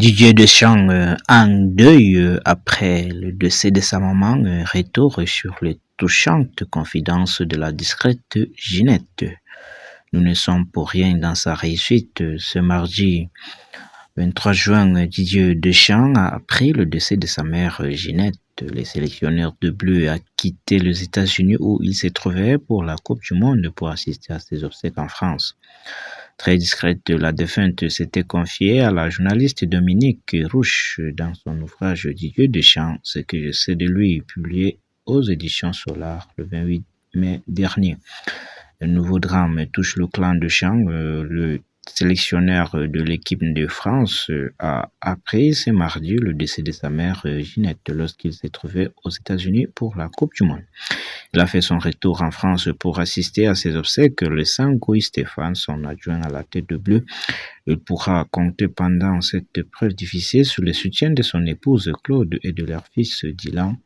Didier Deschamps, en deuil après le décès de sa maman, retour sur les touchantes confidences de la discrète Ginette. Nous ne sommes pour rien dans sa réussite. Ce mardi 23 juin, Didier Deschamps a appris le décès de sa mère Ginette. Le sélectionneur de Bleu a quitté les États-Unis où il se trouvait pour la Coupe du Monde pour assister à ses obsèques en France. Très discrète, la défunte s'était confiée à la journaliste Dominique Rouche dans son ouvrage Didier Deschamps, ce que je sais de lui, publié aux éditions Solar le 28 mai dernier. Un nouveau drame touche le clan Deschamps. Le sélectionneur de l'équipe de France a appris ce mardi le décès de sa mère Ginette lorsqu'il s'est trouvé aux États-Unis pour la Coupe du Monde. Il a fait son retour en France pour assister à ses obsèques. Le Saint-Gouy Stéphane, son adjoint à la tête de Bleu, il pourra compter pendant cette épreuve difficile sur le soutien de son épouse Claude et de leur fils Dylan.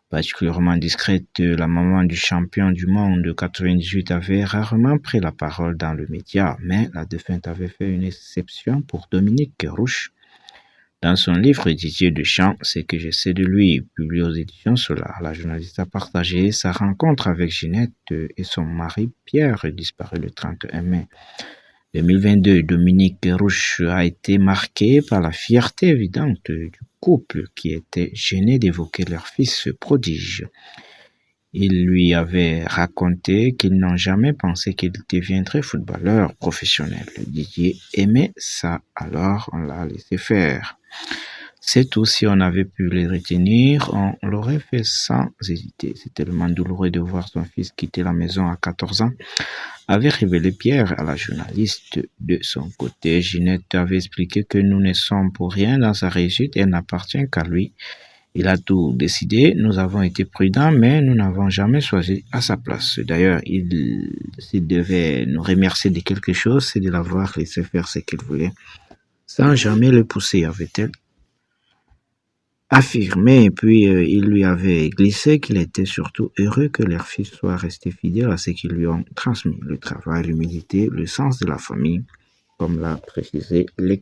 Particulièrement discrète, la maman du champion du monde de 98 avait rarement pris la parole dans le média, mais la défunte avait fait une exception pour Dominique Rouche. Dans son livre Didier Deschamps, ce que je sais de lui, publié aux éditions Solar, la journaliste a partagé sa rencontre avec Ginette et son mari Pierre, disparu le 31 mai 2022. Dominique Rouche a été marqué par la fierté évidente du couple qui était gêné d'évoquer leur fils prodige. Il lui avait raconté qu'ils n'ont jamais pensé qu'il deviendrait footballeur professionnel. Didier aimait ça, alors on l'a laissé faire. C'est tout, si on avait pu les retenir, on l'aurait fait sans hésiter. C'est tellement douloureux de voir son fils quitter la maison à 14 ans, avait révélé Pierre à la journaliste. De son côté, Ginette avait expliqué que nous ne sommes pour rien dans sa réussite, elle n'appartient qu'à lui. Il a tout décidé, nous avons été prudents, mais nous n'avons jamais choisi à sa place. D'ailleurs, s'il devait nous remercier de quelque chose, c'est de l'avoir laissé faire ce qu'il voulait, sans jamais le pousser, avait-elle affirmé. Et puis, il lui avait glissé qu'il était surtout heureux que leur fils soit resté fidèle à ce qu'ils lui ont transmis, le travail, l'humilité, le sens de la famille, comme l'a précisé